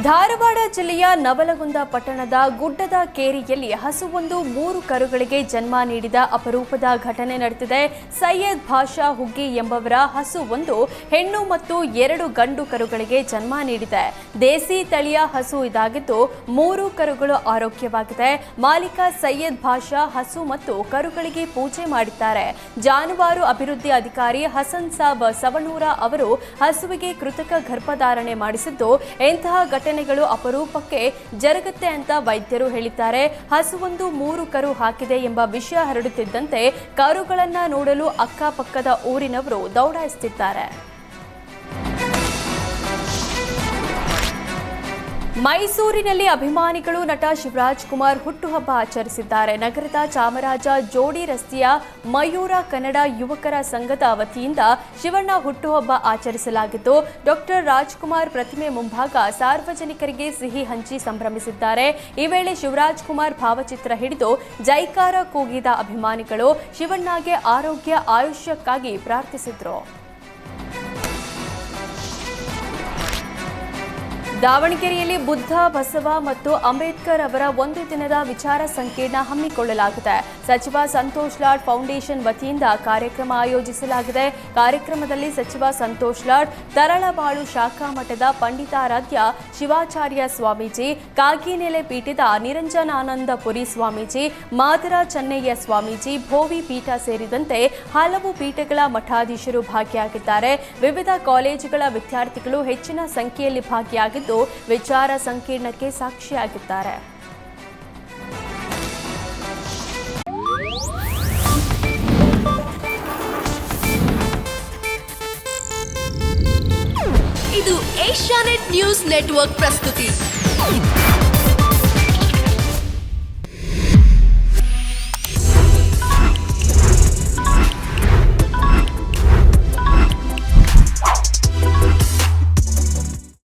ಧಾರವಾಡ ಜಿಲ್ಲೆಯ ನವಲಗುಂದ ಪಟ್ಟಣದ ಗುಡ್ಡದ ಕೇರಿಯಲ್ಲಿ ಹಸುವೊಂದು 3 ಕರುಗಳಿಗೆ ಜನ್ಮ ನೀಡಿದ ಅಪರೂಪದ ಘಟನೆ ನಡೆದಿದೆ. ಸೈಯದ್ ಭಾಷಾ ಹುಗ್ಗಿ ಎಂಬವರ ಹಸುವೊಂದು ಹೆಣ್ಣು ಮತ್ತು 2 ಗಂಡು ಕರುಗಳಿಗೆ ಜನ್ಮ ನೀಡಿದೆ. ದೇಸಿ ತಳಿಯ ಹಸು ಇದಾಗಿದ್ದು 3 ಕರುಗಳು ಆರೋಗ್ಯವಾಗಿದೆ. ಮಾಲೀಕ ಸೈಯದ್ ಭಾಷಾ ಹಸು ಮತ್ತು ಕರುಗಳಿಗೆ ಪೂಜೆ ಮಾಡಿದ್ದಾರೆ. ಜಾನುವಾರು ಅಭಿವೃದ್ಧಿ ಅಧಿಕಾರಿ ಹಸನ್ ಸಾಬ್ ಸವಣೂರ ಅವರು ಹಸುವಿಗೆ ಕೃತಕ ಗರ್ಭಧಾರಣೆ ಮಾಡಿಸಿದ್ದು ಇಂತಹ ಘಟನೆಗಳು ಅಪರೂಪಕ್ಕೆ ಜರುಗುತ್ತೆ ಅಂತ ವೈದ್ಯರು ಹೇಳಿದ್ದಾರೆ. ಹಸುವೊಂದು 3 ಕರು ಹಾಕಿದೆ ಎಂಬ ವಿಷಯ ಹರಡುತ್ತಿದ್ದಂತೆ ಕರುಗಳನ್ನ ನೋಡಲು ಅಕ್ಕಪಕ್ಕದ ಊರಿನವರು ದೌಡಾಯಿಸುತ್ತಿದ್ದಾರೆ. ಮೈಸೂರಿನಲ್ಲಿ ಅಭಿಮಾನಿಗಳು ನಟ ಶಿವರಾಜ್ ಕುಮಾರ್ ಹುಟ್ಟುಹಬ್ಬ ಆಚರಿಸಿದ್ದಾರೆ. ನಗರದ ಚಾಮರಾಜ ಜೋಡಿ ರಸ್ತೆಯ ಮಯೂರ ಕನ್ನಡ ಯುವಕರ ಸಂಘದ ವತಿಯಿಂದ ಶಿವಣ್ಣ ಹುಟ್ಟುಹಬ್ಬ ಆಚರಿಸಲಾಗಿದ್ದು, ಡಾಕ್ಟರ್ ರಾಜ್ಕುಮಾರ್ ಪ್ರತಿಮೆ ಮುಂಭಾಗ ಸಾರ್ವಜನಿಕರಿಗೆ ಸಿಹಿ ಹಂಚಿ ಸಂಭ್ರಮಿಸಿದ್ದಾರೆ. ಈ ವೇಳೆ ಶಿವರಾಜ್ ಕುಮಾರ್ ಭಾವಚಿತ್ರ ಹಿಡಿದು ಜೈಕಾರ ಕೂಗಿದ ಅಭಿಮಾನಿಗಳು ಶಿವಣ್ಣಗೆ ಆರೋಗ್ಯ ಆಯುಷ್ಯಕ್ಕಾಗಿ ಪ್ರಾರ್ಥಿಸಿದರು. ದಾವಣಗೆರೆಯಲ್ಲಿ ಬುದ್ಧ, ಬಸವ ಮತ್ತು ಅಂಬೇಡ್ಕರ್ ಅವರ ಒಂದು ದಿನದ ವಿಚಾರ ಸಂಕಿರಣ ಹಮ್ಮಿಕೊಳ್ಳಲಾಗಿದೆ. ಸಚಿವ ಸಂತೋಷ್ ಲಾಡ್ ಫೌಂಡೇಶನ್ ವತಿಯಿಂದ ಕಾರ್ಯಕ್ರಮ ಆಯೋಜಿಸಲಾಗಿದೆ. ಕಾರ್ಯಕ್ರಮದಲ್ಲಿ ಸಚಿವ ಸಂತೋಷ್ ಲಾಡ್, ತರಳಬಾಳು ಶಾಖಾ ಮಠದ ಪಂಡಿತಾರಾಧ್ಯ ಶಿವಾಚಾರ್ಯ ಸ್ವಾಮೀಜಿ, ಕಾಗಿನೆಲೆ ಪೀಠದ ನಿರಂಜನಾನಂದಪುರಿ ಸ್ವಾಮೀಜಿ, ಮಾದರ ಚೆನ್ನಯ್ಯ ಸ್ವಾಮೀಜಿ, ಭೋವಿ ಪೀಠ ಸೇರಿದಂತೆ ಹಲವು ಪೀಠಗಳ ಮಠಾಧೀಶರು ಭಾಗಿಯಾಗಿದ್ದಾರೆ. ವಿವಿಧ ಕಾಲೇಜುಗಳ ವಿದ್ಯಾರ್ಥಿಗಳು ಹೆಚ್ಚಿನ ಸಂಖ್ಯೆಯಲ್ಲಿ ಭಾಗಿಯಾಗಿದ್ದು ವಿಚಾರ ಸಂಕಿರಣಕ್ಕೆ ಸಾಕ್ಷಿಯಾಗಿದ್ದಾರೆ. ಇದು ಏಷ್ಯಾನೆಟ್ ನ್ಯೂಸ್ ನೆಟ್ವರ್ಕ್ ಪ್ರಸ್ತುತಿ.